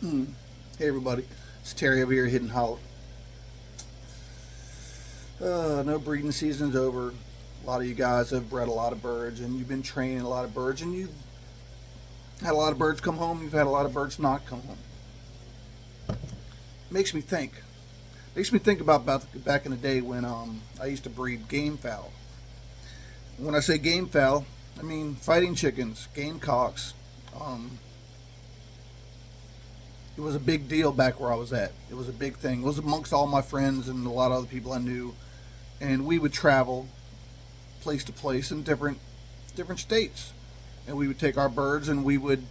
Hey everybody, it's Terry over here hitting holler. No breeding season's over. A lot of you guys have bred a lot of birds, and you've been training a lot of birds, and you've had a lot of birds come home. You've had a lot of birds not come home. Makes me think. Makes me think about back in the day when I used to breed gamefowl. When I say gamefowl, I mean fighting chickens, gamecocks. Um, it was a big deal back where I was at. It was a big thing. It was amongst all my friends and a lot of other people I knew, and we would travel place to place in different states, and we would take our birds and we would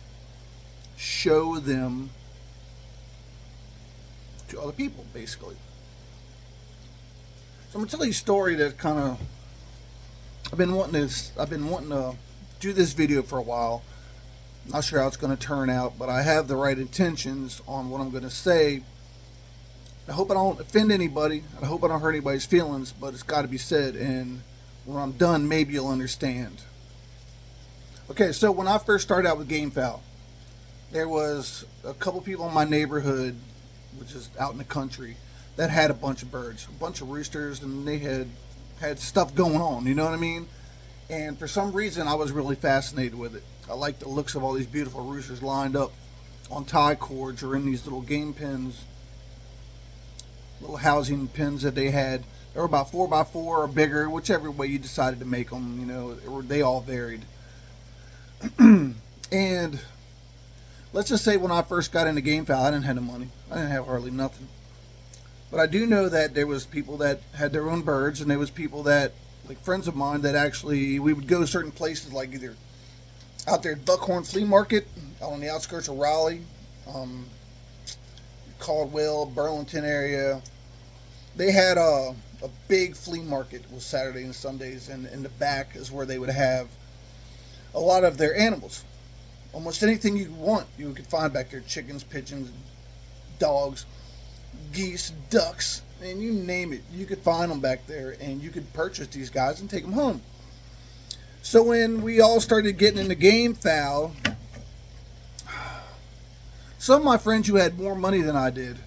show them to other people, basically. So I'm gonna tell you a story that kind of I've been wanting to do this video for a while. Not sure how it's going to turn out, but I have the right intentions on what I'm going to say. I hope I don't offend anybody. I hope I don't hurt anybody's feelings, but it's got to be said, and when I'm done, maybe you'll understand. Okay, so when I first started out with gamefowl, there was a couple people in my neighborhood, which is out in the country, that had a bunch of birds, a bunch of roosters, and they had stuff going on, you know what I mean? And for some reason, I was really fascinated with it. I like the looks of all these beautiful roosters lined up on tie cords or in these little game pens, little housing pens that they had. They were about 4x4 or bigger, whichever way you decided to make them, you know, they all varied. And let's just say when I first got into gamefowl, I didn't have no money. I didn't have hardly nothing. But I do know that there was people that had their own birds, and there was people that, like friends of mine, that actually, we would go to certain places, like either out there at Buckhorn Flea Market, out on the outskirts of Raleigh, Caldwell, Burlington area. They had a big flea market. It was Saturday and Sundays, and in the back is where they would have a lot of their animals. Almost anything you want, you could find back there. Chickens, pigeons, dogs, geese, ducks, and you name it. You could find them back there, and you could purchase these guys and take them home. So when we all started getting into gamefowl, some of my friends who had more money than I did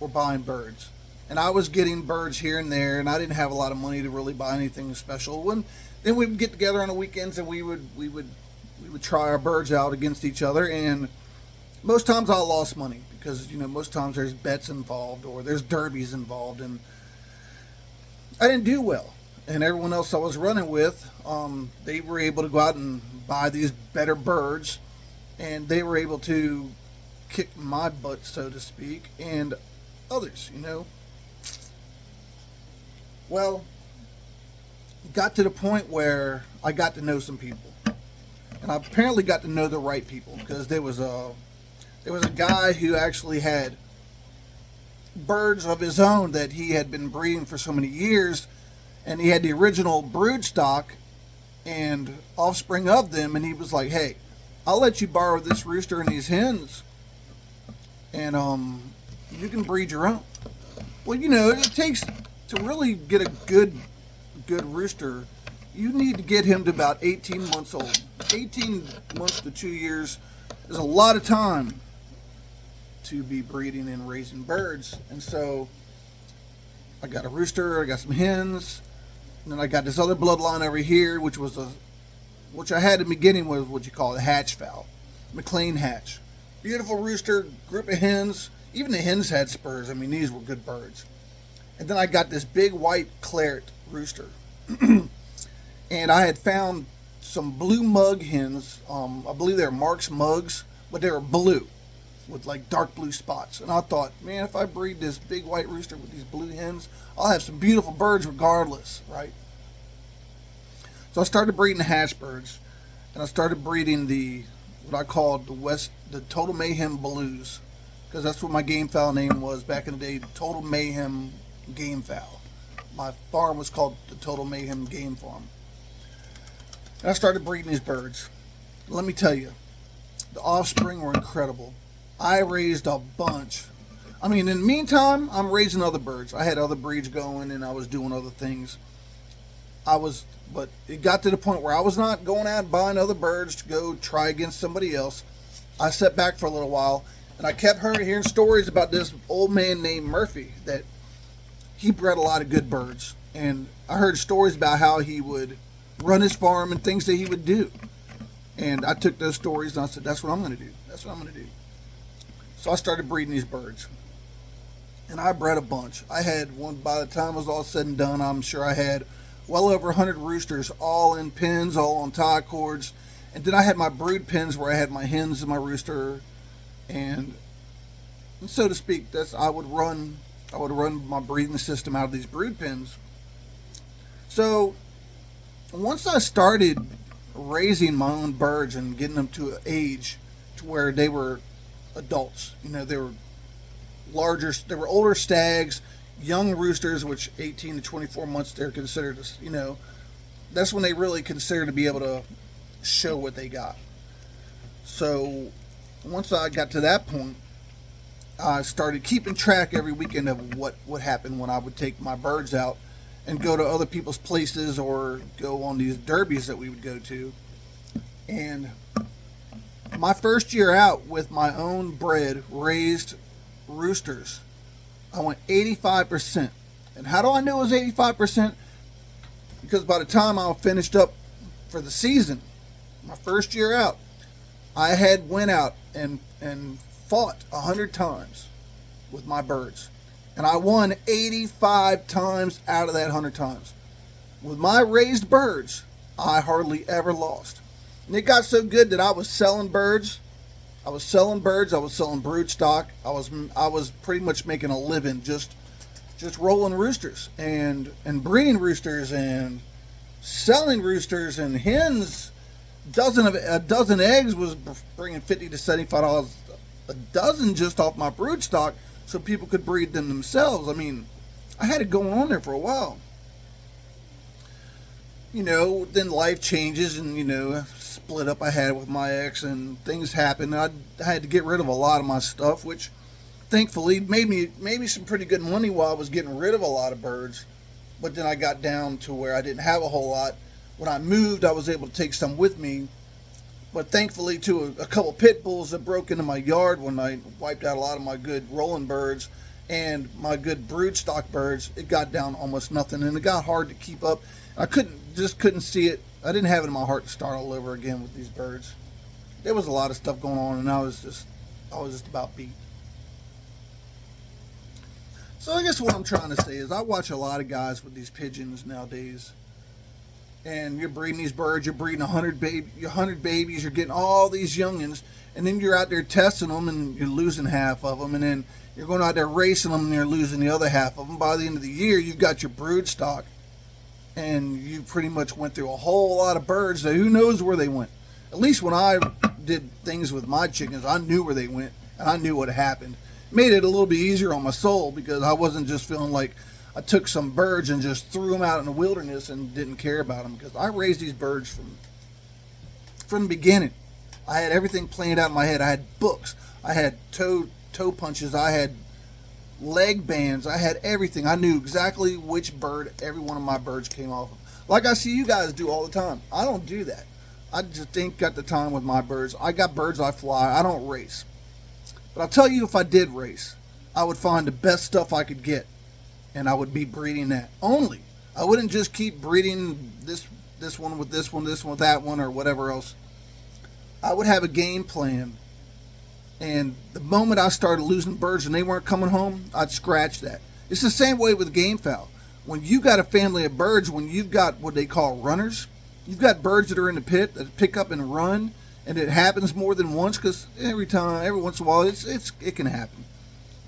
were buying birds. And I was getting birds here and there, and I didn't have a lot of money to really buy anything special. Then we would get together on the weekends, and we would try our birds out against each other, and most times I lost money because, you know, most times there's bets involved or there's derbies involved, and I didn't do well. And everyone else I was running with, they were able to go out and buy these better birds, and they were able to kick my butt, so to speak, and others, you know. Well, it got to the point where I got to know some people, and I apparently got to know the right people, because there was a guy who actually had birds of his own that he had been breeding for so many years, and he had the original brood stock and offspring of them, and he was like, hey, I'll let you borrow this rooster and these hens, and you can breed your own. Well, you know, it takes, to really get a good rooster, you need to get him to about 18 months old. 18 months to 2 years is a lot of time to be breeding and raising birds. And so I got a rooster, I got some hens, and then I got this other bloodline over here, which I had in the beginning was what you call a hatch fowl, McLean hatch. Beautiful rooster, group of hens. Even the hens had spurs. I mean, these were good birds. And then I got this big white claret rooster. And I had found some blue mug hens. I believe they were Mark's mugs, but they were blue with like dark blue spots. And I thought, man, if I breed this big white rooster with these blue hens, I'll have some beautiful birds regardless, right? So I started breeding the hatch birds, and I started breeding what I called the Total Mayhem Blues, because that's what my gamefowl name was back in the day, Total Mayhem Gamefowl. My farm was called the Total Mayhem Game Farm. And I started breeding these birds. Let me tell you, the offspring were incredible. I raised a bunch. I mean, in the meantime, I'm raising other birds. I had other breeds going, and I was doing other things. But it got to the point where I was not going out and buying other birds to go try against somebody else. I sat back for a little while, And I kept hearing stories about this old man named Murphy that he bred a lot of good birds. And I heard stories about how he would run his farm and things that he would do. And I took those stories and I said, that's what I'm going to do. That's what I'm going to do. So I started breeding these birds. And I bred a bunch. I had one, by the time it was all said and done, I'm sure I had well over 100 roosters, all in pens, all on tie cords. And then I had my brood pens where I had my hens and my rooster. And so to speak, I would run my breeding system out of these brood pens. So once I started raising my own birds and getting them to an age to where they were adults, they were larger, they were older stags, young roosters, which 18 to 24 months they're considered, that's when they really consider to be able to show what they got. So once I got to that point, I started keeping track every weekend of what would happen when I would take my birds out and go to other people's places or go on these derbies that we would go to. And my first year out with my own bred raised roosters, I went 85%. And how do I know it was 85%? Because by the time I finished up for the season, my first year out, I had went out and fought 100 times with my birds. And I won 85 times out of that 100 times. With my raised birds, I hardly ever lost. And it got so good that I was selling birds. I was selling brood stock. I was pretty much making a living just rolling roosters and breeding roosters and selling roosters and hens. A dozen eggs was bringing $50 to $75 a dozen just off my brood stock, so people could breed them themselves. I mean, I had it going on there for a while. Then life changes and, split up I had with my ex and things happened. I had to get rid of a lot of my stuff, which thankfully made me some pretty good money while I was getting rid of a lot of birds. But then I got down to where I didn't have a whole lot. When I moved, I was able to take some with me. But thankfully, to a couple pit bulls that broke into my yard when I wiped out a lot of my good rolling birds and my good brood stock birds, it got down almost nothing, and it got hard to keep up. I couldn't see it. I didn't have it in my heart to start all over again with these birds. There was a lot of stuff going on, and I was just about beat. So I guess what I'm trying to say is I watch a lot of guys with these pigeons nowadays. And you're breeding these birds, you're breeding 100 babies, you're getting all these youngins, and then you're out there testing them and you're losing half of them, and then you're going out there racing them and you're losing the other half of them. By the end of the year, you've got your brood stock, and you pretty much went through a whole lot of birds that who knows where they went. At least when I did things with my chickens, I knew where they went, and I knew what happened. Made it a little bit easier on my soul because I wasn't just feeling like I took some birds and just threw them out in the wilderness and didn't care about them, because I raised these birds from the beginning. I had everything planned out in my head. I had books. I had toe punches. I had leg bands. I had everything. I knew exactly which bird every one of my birds came off of. Like I see you guys do all the time. I don't do that. I just ain't got the time with my birds. I got birds I fly. I don't race. But I'll tell you, if I did race, I would find the best stuff I could get, and I would be breeding that only. I wouldn't just keep breeding this one with this one with that one, or whatever else. I would have a game plan, and the moment I started losing birds and they weren't coming home, I'd scratch that. It's the same way with Gamefowl. When you got a family of birds, when you've got what they call runners, you've got birds that are in the pit that pick up and run, and it happens more than once, because every once in a while it can happen.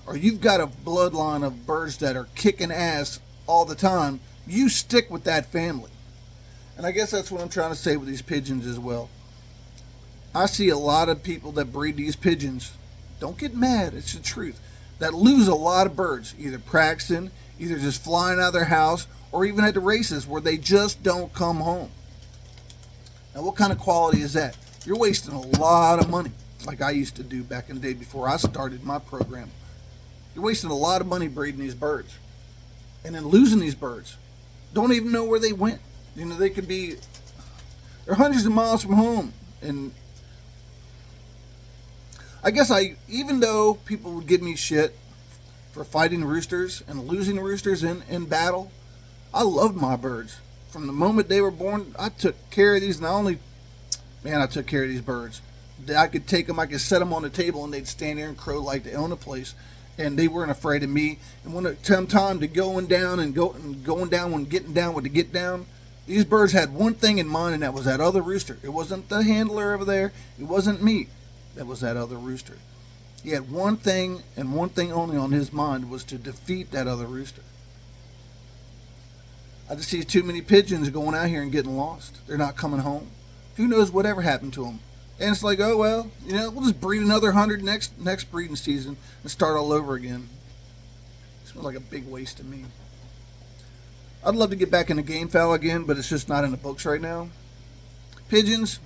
Or you've got a bloodline of birds that are kicking ass all the time, you stick with that family. And I guess that's what I'm trying to say with these pigeons as well. I see a lot of people that breed these pigeons, don't get mad, it's the truth, that lose a lot of birds, either practicing, either just flying out of their house, or even at the races where they just don't come home. Now, what kind of quality is that? You're wasting a lot of money, like I used to do back in the day before I started my program. You're wasting a lot of money breeding these birds, and then losing these birds. Don't even know where they went. They could be, they're hundreds of miles from home. And I guess even though people would give me shit for fighting roosters and losing roosters in battle, I loved my birds. From the moment they were born, I took care of these. Not only, man, I took care of these birds. I could take them, I could set them on the table, and they'd stand there and crow like they own the place. And they weren't afraid of me. And when it came time to going down when getting down with the get down, these birds had one thing in mind, and that was that other rooster. It wasn't the handler over there. It wasn't me. That was that other rooster. He had one thing and one thing only on his mind, was to defeat that other rooster. I just see too many pigeons going out here and getting lost. They're not coming home. Who knows whatever happened to them? And it's like, oh well, we'll just breed another 100 next breeding season and start all over again. It smells like a big waste to me. I'd love to get back into Gamefowl again, but it's just not in the books right now. Pigeons,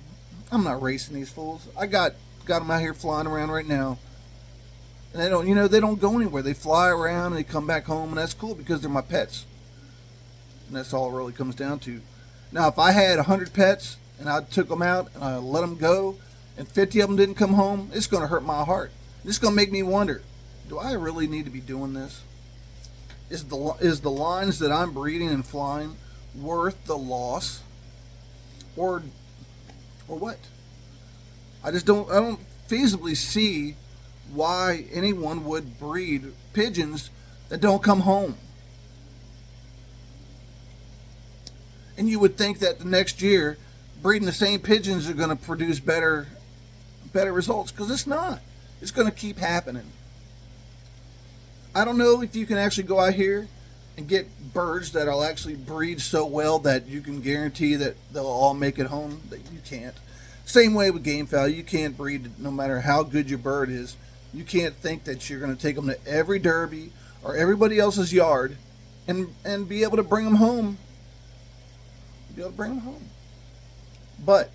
I'm not racing these fools. I got them out here flying around right now. And they don't go anywhere. They fly around and they come back home, and that's cool because they're my pets. And that's all it really comes down to. Now, if I had 100 pets and I took them out and I let them go and 50 of them didn't come home, it's going to hurt my heart. It's going to make me wonder, do I really need to be doing this? Is the lines that I'm breeding and flying worth the loss? Or what? I don't feasibly see why anyone would breed pigeons that don't come home. And you would think that the next year, breeding the same pigeons are going to produce better results, because it's not. It's going to keep happening. I don't know if you can actually go out here and get birds that will actually breed so well that you can guarantee that they'll all make it home. That you can't. Same way with Gamefowl. You can't breed no matter how good your bird is. You can't think that you're going to take them to every derby or everybody else's yard and be able to bring them home. But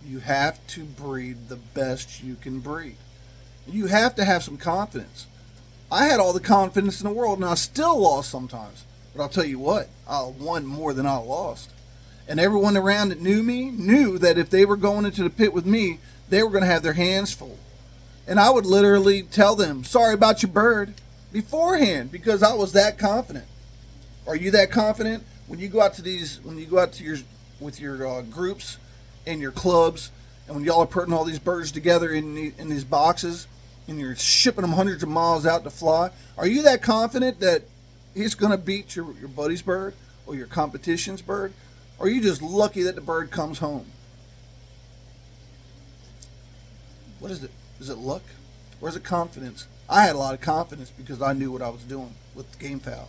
you have to breed the best you can breed. You have to have some confidence. I had all the confidence in the world, and I still lost sometimes. But I'll tell you what, I won more than I lost. And everyone around that knew me knew that if they were going into the pit with me, they were going to have their hands full. And I would literally tell them, sorry about your bird, beforehand, because I was that confident. Are you that confident? When you go out to with your groups and your clubs, and when y'all are putting all these birds together in these boxes, and you're shipping them hundreds of miles out to fly, are you that confident that he's going to beat your buddy's bird or your competition's bird? Or are you just lucky that the bird comes home? What is it? Is it luck? Or is it confidence? I had a lot of confidence because I knew what I was doing with Gamefowl.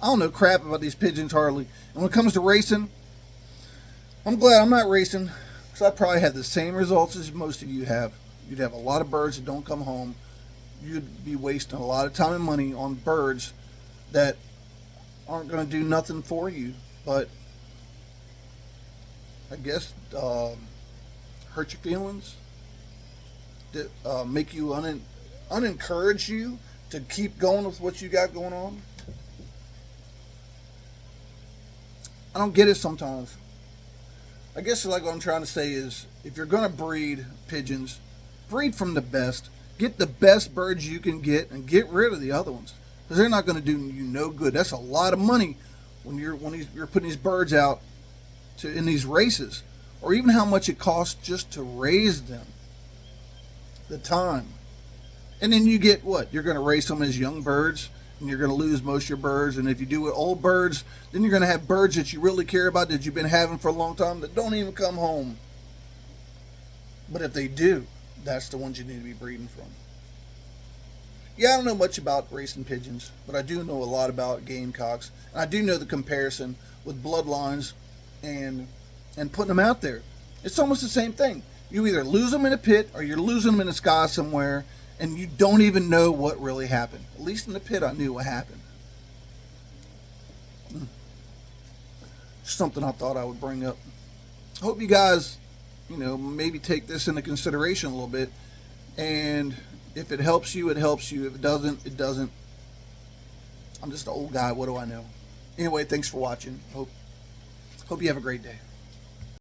I don't know crap about these pigeons hardly. And when it comes to racing, I'm glad I'm not racing, because I probably have the same results as most of you have. You'd have a lot of birds that don't come home. You'd be wasting a lot of time and money on birds that aren't going to do nothing for you, but I guess hurt your feelings, make you unencourage you to keep going with what you got going on. I don't get it sometimes. I guess like what I'm trying to say is, if you're going to breed pigeons, breed from the best. Get the best birds you can get and get rid of the other ones, because they're not going to do you no good. That's a lot of money when you're putting these birds out in these races, or even how much it costs just to raise them. The time. And then you get what? You're going to raise them as young birds, and you're going to lose most of your birds. And if you do with old birds, then you're going to have birds that you really care about, that you've been having for a long time, that don't even come home. But if they do, that's the ones you need to be breeding from. Yeah, I don't know much about racing pigeons, but I do know a lot about gamecocks. And I do know the comparison with bloodlines and putting them out there. It's almost the same thing. You either lose them in a pit or you're losing them in the sky somewhere, and you don't even know what really happened. At least in the pit, I knew what happened. Something I thought I would bring up. I hope you guys, maybe take this into consideration a little bit. And if it helps you, it helps you. If it doesn't, it doesn't. I'm just an old guy. What do I know? Anyway, thanks for watching. Hope you have a great day.